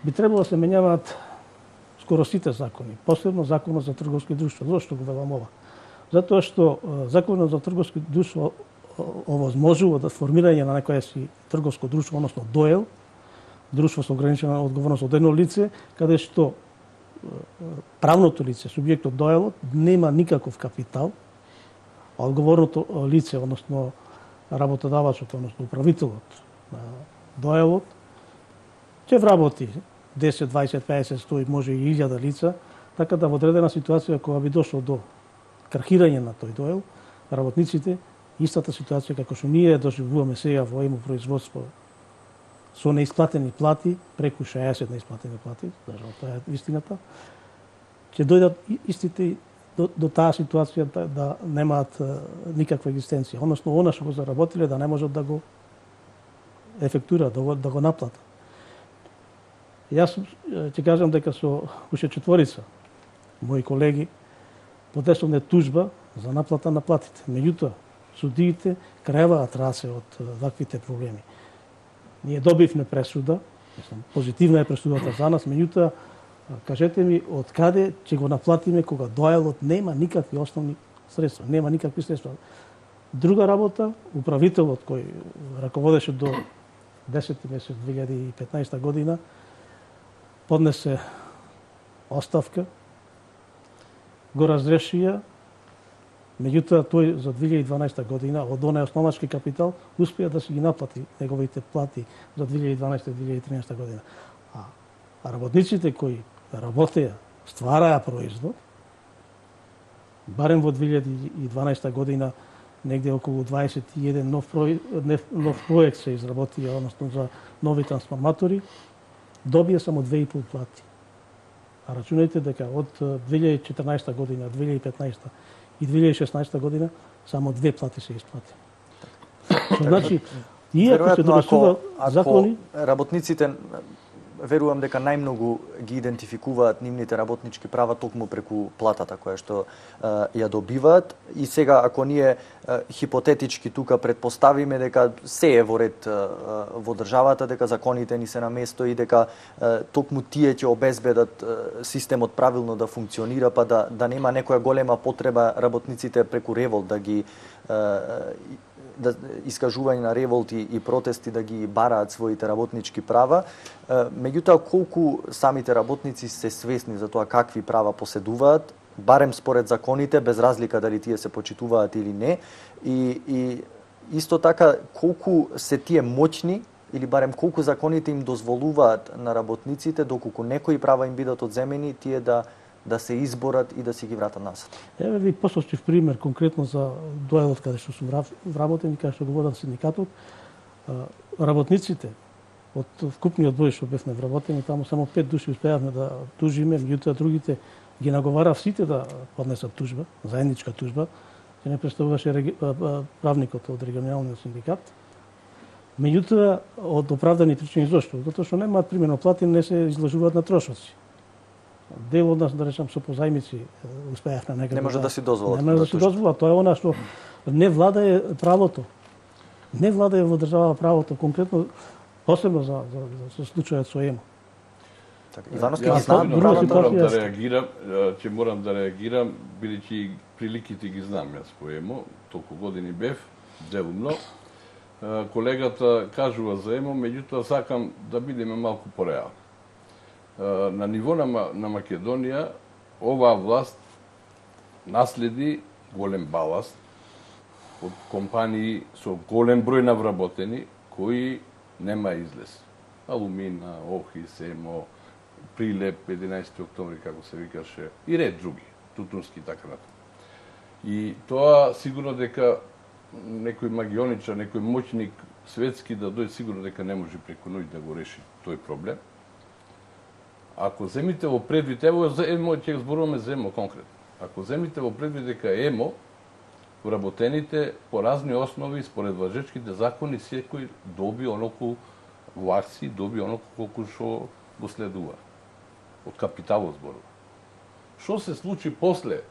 би требало да се менјаваат скоро сите закони, посебно законот за трговски друштва. Зошто го велам ова? Затоа што законот за трговски друштва овозможува да формирање на некое си трговско друштво, односно ДОЕЛ, друштво со ограничена одговорност од едно лице, каде што правното лице, субјектот ДОЕЛот, нема никаков капитал, а одговорното лице, односно работодавачот, односно управителот на ДОЕЛот, ќе вработи 10, 20, 50, 100, може и 1000 лица, така да во одредена ситуација кога би дошло до крахирање на тој ДОЕЛ, работниците истата ситуација како што ние доживуваме сега во ЕМО производство со неисплатени плати, преку 60 неисплатени плати, тоа е вистината, ќе дојдат истите до таа ситуација да немаат никаква екзистенција, односно она што го заработиле да не можат да го ефектураат, да го наплатат. Јас ќе кажам дека со уште 4 мои колеги подесовме тужба за наплата на платите. Меѓутоа, судиите креvaат расе од ваквите проблеми. Ние добивме пресуда, позитивна е пресудата за нас, меѓутоа, кажете ми од каде ќе го наплатиме кога ДОЕЛот нема никакви основни средства, нема никакви средства. Друга работа, управителот кој раководеше до 10 месец 2015 година, поднесе оставка, го разрешија, меѓутоа тој за 2012 година од онај основачки капитал успеа да си ги наплати неговите плати за 2012-2013 година. А работниците кои работеа, ствараа производ, барем во 2012 година негде околу 21 нов проект се изработија, односно за нови трансформатори, добија само 2,5 плати. А рачунајте дека од 2014 година, 2015 и 2016 година само 2 плати се исплати. Значи, иако се донесува закони, работниците верувам дека најмногу ги идентификуваат нивните работнички права токму преку платата која што ја добиваат, и сега ако ние хипотетички тука предпоставиме дека се е во ред во државата, дека законите ни се на место и дека токму тие ќе обезбедат системот правилно да функционира, па да нема некоја голема потреба работниците преку револт да ги искажување на револти и протести да ги бараат своите работнички права. Меѓутоа, колку самите работници се свесни за тоа какви права поседуваат, барем според законите, без разлика дали тие се почитуваат или не, и исто така колку се тие моќни или барем колку законите им дозволуваат на работниците, доколку некои права им бидат одземени, тие да се изборат и да си ги вратат назад. Еве ви посочив пример конкретно за доелот каде што сум вработен и каде што го водам синдикатот. Работниците од вкупниот број што бевме вработени, таму само 5 души успеавме да тужиме, меѓутоа другите ги наговарав сите да поднесат тужба, заедничка тужба, ќе не представуваше правникот од регионалниот синдикат. Меѓутоа, од оправдани причини зошто? Затоа што немаат примерно плати, не се изложуваат на трошоци. Дел од нас, да речам, со позајмици успеавме некако. Не може да си дозволат. Не може да си дозволат. Тоа е она што не владае правото. Не владае во држава правото, конкретно, посебно за случајот со ЕМО. Ивановски ги знаат правилата. Ќе морам да реагирам, бидејќи приликите ги знам јас по ЕМО, толку години бев, делумно. Колегата кажува за ЕМО, меѓутоа сакам да бидеме малку пореални. На ниво на Македонија, оваа власт наследи голем баласт од компании со голем број на вработени, кои нема излез. Алумина, Охрис, ЕМО, Прилеп, 11 октомври, како се викаше, и ред други, Тутунски и така натаму. И тоа сигурно дека некој магионичар, некој моќник светски да дојде, сигурно дека не може преку ноќ да го реши тој проблем. Ако земите во предвид, ево за ЕМО ќе зборуваме за ЕМО конкретно. Ако земите во предвид дека ЕМО вработените по разни основи според важечките закони секој доби оноку во акции, доби оноку колку што го следува. Од капиталот зборува. Што се случи после?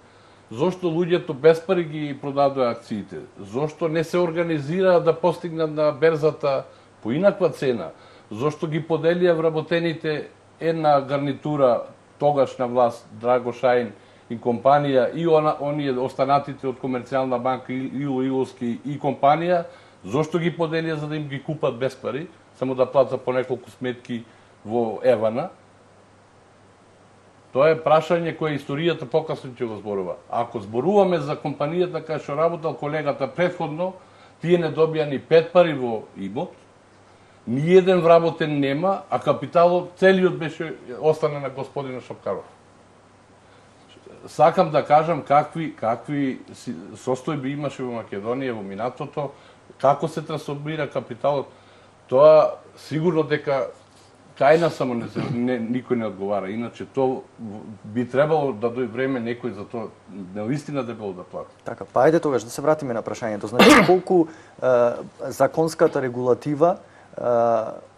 Зошто луѓето без пари ги продадоа акциите? Зошто не се организираа да постигнат на берзата по инаква цена? Зошто ги поделија вработените една гарнитура, тогашна власт, Драго Шаин и компанија, и оние останатите од Комерцијална банка, Ило Иловски и компанија, зошто ги поделија за да им ги купат без пари, само да платат по неколку сметки во Евана? Тоа е прашање кое историјата покасно ќе го зборува. Ако зборуваме за компанијата кај што работел колегата предходно, тие не добија ни 5 пари во имот, ни еден вработен нема, а капиталот целиот беше остана на господина Шапкаров. Сакам да кажам какви состојби имаше во Македонија во минатото, како се трансформира капиталот. Тоа сигурно дека кајна само никој не одговара. Иначе то би требало да дојде време некој за тоа навистина дебело да плати. Така, па ајде тогаш да се вратиме на прашањето. Значи колку законската регулатива,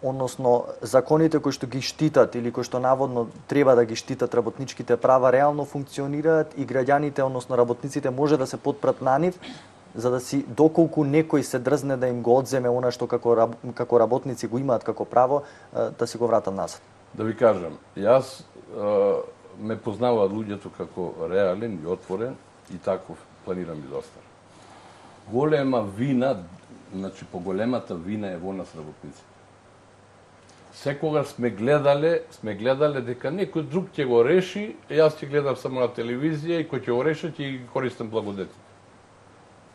односно законите кои што ги штитат или кои што наводно треба да ги штитат работничките права реално функционираат и граѓаните, односно работниците може да се подпрат на нив, за да си доколку некој се дрзне да им го одземе она што како работници го имаат како право, да си го вратат назад. Да ви кажам, јас ме познаваат луѓето како реален и отворен и таков планирам и да останам. Голема вина, значи поголемата вина е во нас работници. Секогаш сме гледале дека некој друг ќе го реши, јас ќе гледам само на телевизија и кој ќе го реши ќе ги користам благодетите.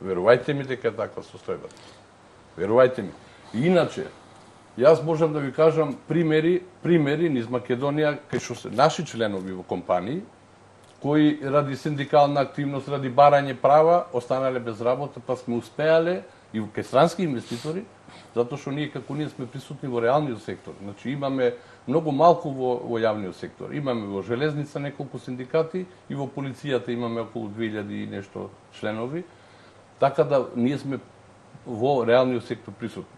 Верувајте ми дека е таква состојбата. Верувајте ми. Иначе, јас можам да ви кажам примери низ Македонија, кај што се наши членови во компании, кои ради синдикална активност, ради барање права, останале без работа, па сме успеале и кај странски инвеститори, затоа што ние сме присутни во реалниот сектор. Значи имаме многу малку во јавниот сектор. Имаме во железница неколку синдикати и во полицијата имаме околу 2000 и нешто членови. Така да ние сме во реалниот сектор присутни.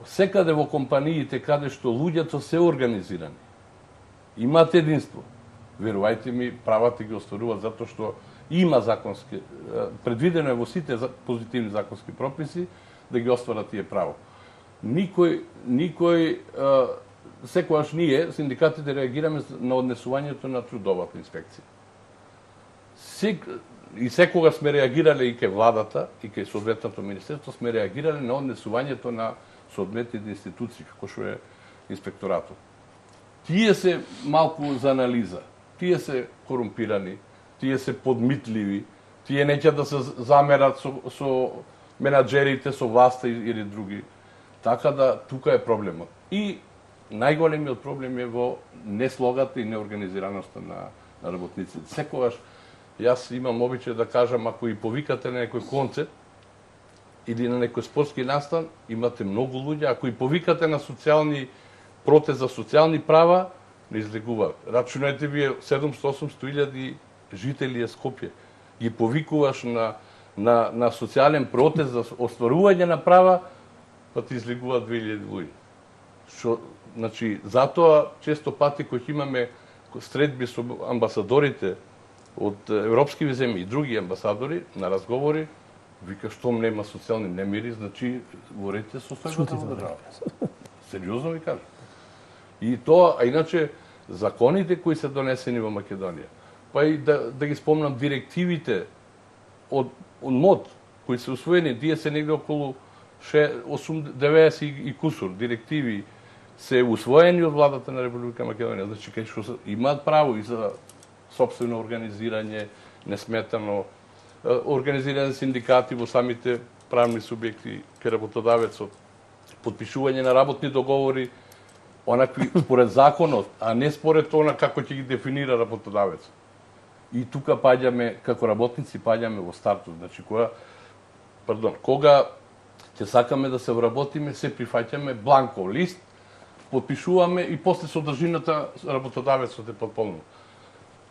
Секаде во компаниите каде што луѓето се организирани, имаат единство. Верувајте ми, правата ги остваруваат затоа што има законски, предвидено е во сите позитивни законски прописи да ги остварат тие право. Никој секогаш ние, синдикатите, реагираме на однесувањето на трудовата инспекција. И секогаш сме реагирале и кај владата, и кај соодветното министерство, сме реагирале на однесувањето на соодветните институции, како што е инспекторатот. Тие се малку за анализа, тие се корумпирани, тие се подмитливи, тие неќе да се замерат со менаџерите, со власта или други. Така да, тука е проблемот. И најголемиот проблем е во неслогата и неорганизираноста на работниците. Секогаш, јас имам обичај да кажам, ако и повикате на некој концерт или на некој спортски настан, имате многу луѓе, ако и повикате на социјални протест за социјални права, не излегуваат. Рачунајте вие 700-800 илјади жители е Скопје. Ги повикуваш на социјален протест за остварување на права, па ти излегуваат 2000 луѓе. Значи, затоа често пати кој имаме средби со амбасадорите од европски земји и други амбасадори на разговори, вика штом нема социјални немири, значи говорите со сојбата на држава. Сериозно ви кажам. И тоа, а иначе законите кои се донесени во Македонија, па и да ги спомнам директивите од МОД кои се усвоени, тие се негде околу 90 и кусур директиви се усвоени од владата на Република Македонија, значи кај што имаат право и за сопствено организирање, несметано организирање синдикати во самите правни субјекти кај работодавецот, подпишување на работни договори, онакви според законот, а не според она како ќе ги дефинира работодавецот. И тука паѓаме, како работници, паѓаме во стартот. Значи, кога ќе сакаме да се вработиме, се прифаќаме бланко лист, подпишуваме и после содржината работодавецот е подполнува.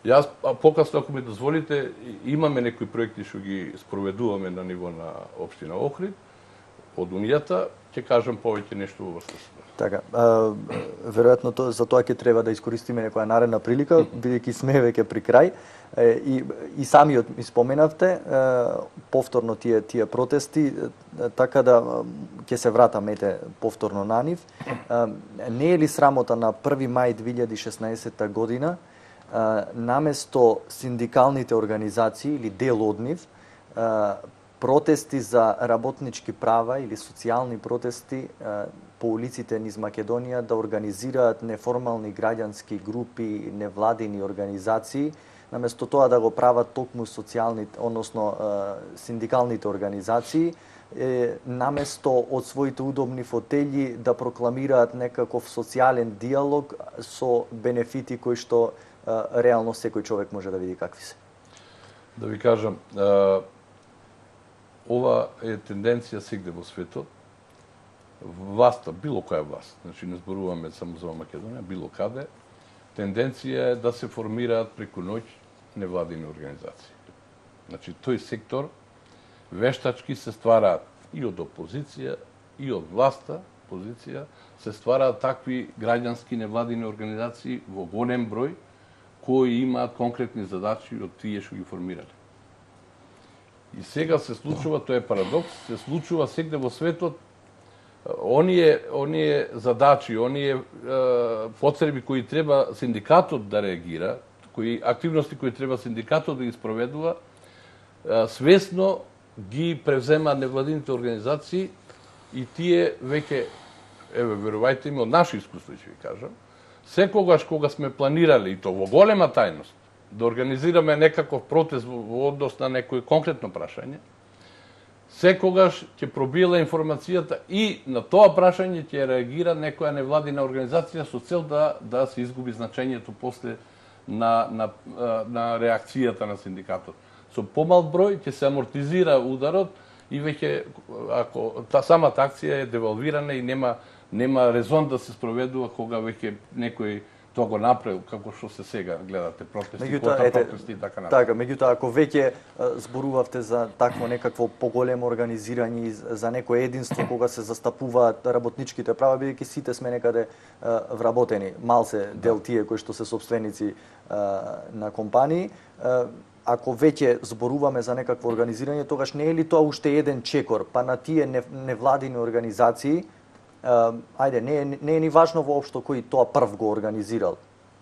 Јас покасно, ако ми дозволите, имаме некои проекти што ги спроведуваме на ниво на општина Охрид, од Унијата, ќе кажам повеќе нешто во врска со тоа. Така, веројатно за тоа ќе треба да искористиме некоја наредна прилика, бидејќи сме веќе при крај. И самиот ми споменавте повторно тие протести, така да ќе се вратаме повторно на нив. Не е ли срамота на 1 мај 2016 година наместо синдикалните организации или дел од нив протести за работнички права или социјални протести по улиците низ Македонија да организираат неформални граѓански групи, невладини организации, наместо тоа да го прават токму социјалните, односно синдикалните организации, наместо од своите удобни фотели да прокламираат некаков социјален диалог со бенефити кои што реално секој човек може да види какви се. Да ви кажам, ова е тенденција сегде во светот. Власта, било која власт, значи не зборуваме само за Македонија, било каде, тенденција е да се формираат преку ноќ невладини организации. Значи, тој сектор вештачки се ствараат и од опозиција, и од власта, позиција, се ствараат такви граѓански невладини организации во голем број, кои имаат конкретни задачи од тие што ги формирале. И сега се случува, тоа е парадокс, се случува сегде во светот, оние задачи, оние потреби кои треба синдикатот да реагира, активности кои треба синдикатот да ги спроведува, свесно ги превзема невладините организации и тие веќе, верувајте ми, од наши искуства ќе ви кажам, секогаш кога сме планирали, и то во голема тајност, да организираме некаков протест во однос на некој конкретно прашање, секогаш ќе пробиела информацијата и на тоа прашање ќе реагира некоја невладина организација со цел да се изгуби значењето после на реакцијата на синдикатот. Со помал број ќе се амортизира ударот и веќе ако самата акција е девалвирана и нема резон да се спроведува кога веќе некој тоа го направил, како што се сега гледате протести, контрпротести и така натаму. Така, меѓутоа, ако веќе зборувавте за такво некакво поголемо организирање, за некое единство кога се застапуваат работничките права, бидејќи сите сме некаде вработени, мал се дел тие кои што се сопственици на компании, ако веќе зборуваме за некакво организирање, тогаш не е ли тоа уште еден чекор, па на тие невладини организации, ајде, не е ни важно воопшто кој тоа прв го организирал.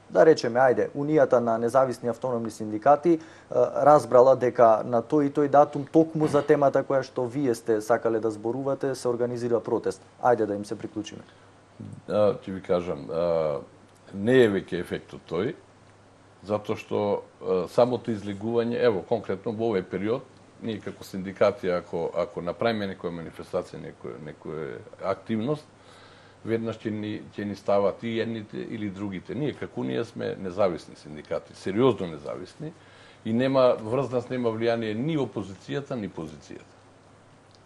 Да речеме, ајде, Унијата на независни автономни синдикати разбрала дека на тој и тој датум токму за темата која што вие сте сакале да зборувате, се организира протест. Ајде да им се приклучиме. Ќе ви кажам, не е веќе ефектот тој, затоа што самото излегување, ево, конкретно во овој период, ние како синдикати, ако направиме некоја манифестација, некоја активност, веднаш ќе ни стават и едните или другите. Ние како Унија сме независни синдикати, сериозно независни, и врз нас нема влијание ни опозицијата, ни позицијата.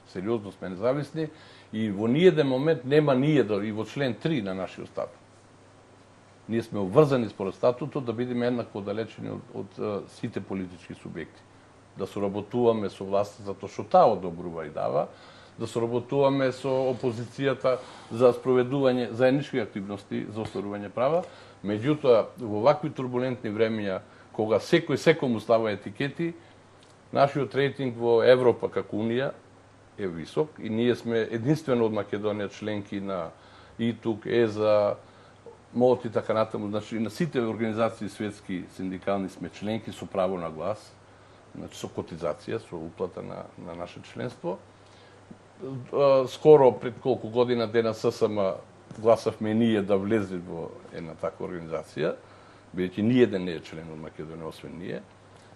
Сериозно сме независни и во ниеден момент нема и во член 3 на нашиот статут. Ние сме обврзани според статутот да бидеме еднакво далечени од сите политички субјекти. Да соработуваме со власта затоа што таа одобрува и дава, да соработуваме со опозицијата за спроведување заеднички активности за остварување права. Меѓутоа, во вакви турбулентни времиња, кога секој секому става етикети, нашиот рейтинг во Европа како Унија е висок и ние сме единствено од Македонија членки на ИТУК, ЕЗА, МОТ и така натаму. Значи, на сите организации светски синдикални сме членки со право на глас, значи со котизација, со уплата на наше членство. Скоро, пред колку година, ДНС гласавме ние да влезе во една таква организација, бидејќи ниеден не е член од Македонија, освен ние.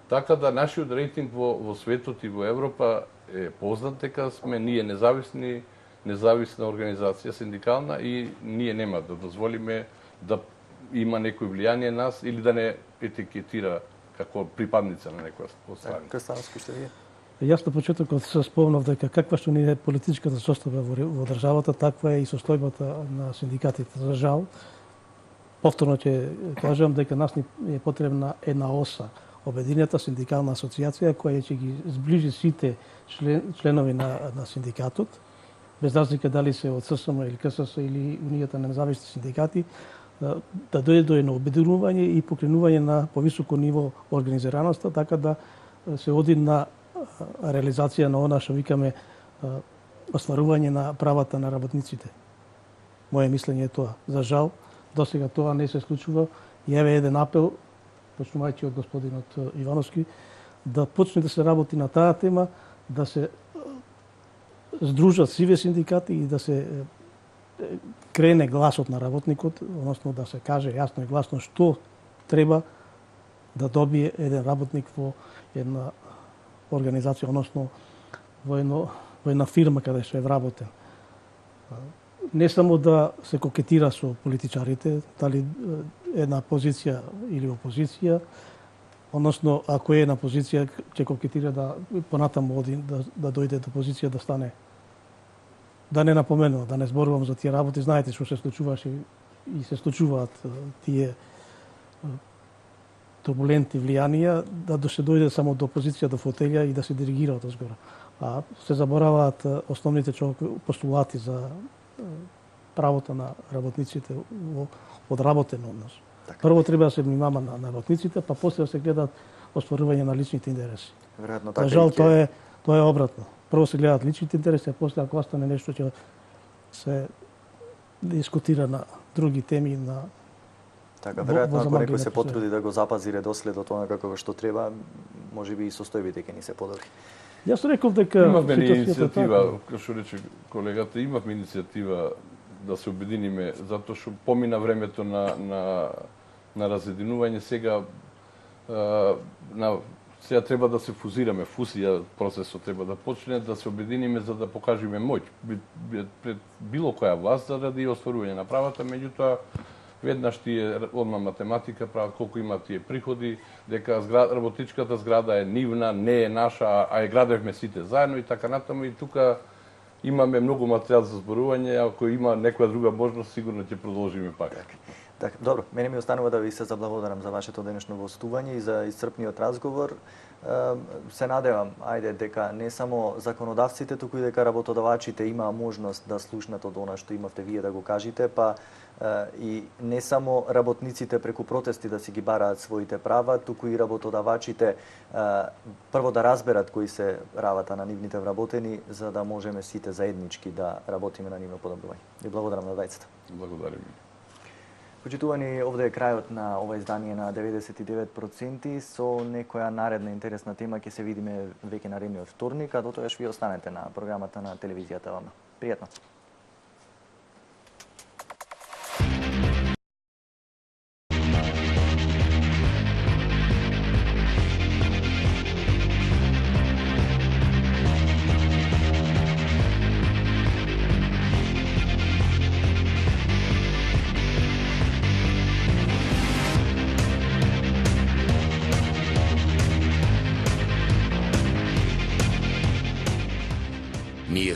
Така да нашиот рейтинг во светот и во Европа е познат дека сме ние независна организација синдикална и ние нема да дозволиме да има некој влијание нас или да не етикетира како припадница на некоја од страни. Крстановски што вие? Јас на почетокот се спомнав дека каква што ни е политичката состава во државата, таква е и состојбата на синдикатите. За жал, повторно ќе кажам дека нас ни е потребна една оса, Обединета синдикална асоциација која ќе ги зближи сите членови на синдикатот, без разлика дали се од ССМ или КСС или Унијата на независни синдикати, да дојде до едно обединување и покренување на повисоко ниво организираноста, така да се оди на реализација на она што викаме остварување на правата на работниците. Моje мислење е тоа. За жал, досега тоа не се случува. И еве еден апел, почнувајќи од господинот Ивановски, да почне да се работи на таа тема, да се здружат сиве синдикати и да се крене гласот на работникот, односно да се каже јасно и гласно што треба да добие еден работник во една организација, односно во една фирма каде што е вработен. Не само да се кокетира со политичарите, дали една позиција или опозиција, односно ако е една позиција ќе кокетира да понатаму оди да дојде до позиција да стане. Да не напоменувам, да не зборувам за тие работи, знаете што се случуваше и се случуваат тие турбулентни влијанија, да се дојде само до позиција до фотелја и да се диригира од озгора. А се забораваат основните постулати за правото на работниците во одработен однос. Прво треба да се внимава на работниците, па после да се гледат остварување на личните интереси. Веројатно така. За жал тоа е обратно. Прво се гледат личните интереси, а после ако остане нешто ќе се дискутира на други теми на Така, веројатно ако некој се потруди да го запази редоследот онака што треба, можеби и состојбите ќе ни се подобри. Јас реков дека имавме иницијатива, како што рече колегата, имавме иницијатива да се обединиме затоа што помина времето на разединување, сега треба да се фузираме, фузија процесот треба да почне, да се обединиме за да покажеме моќ пред било која власт заради остварување на правата, меѓутоа веднаш тие одма математика прават колку има тие приходи, дека работничката зграда е нивна, не е наша, а ја градевме сите заедно и така натаму, и тука имаме многу материјал за зборување, ако има некоја друга можност, сигурно ќе продолжиме пак. Така, добро, мене ми останува да ви се заблагодарам за вашето денешно гостување и за исцрпниот разговор. Се надевам, дека не само законодавците, туку и дека работодавачите имаа можност да слушнат од она што имавте вие да го кажете, па и не само работниците преку протести да си ги бараат своите права, туку и работодавачите прво да разберат кои се правата на нивните вработени, за да можеме сите заеднички да работиме на нивно подобрување. Ви благодарам на двајцата. Благодарим. Почитувани, овде е крајот на ова издание на 99% со некоја наредна интересна тема ќе се видиме веќе наредниот вторник, а дотоаш ви останете на програмата на телевизијата ОН. Пријатно. Ние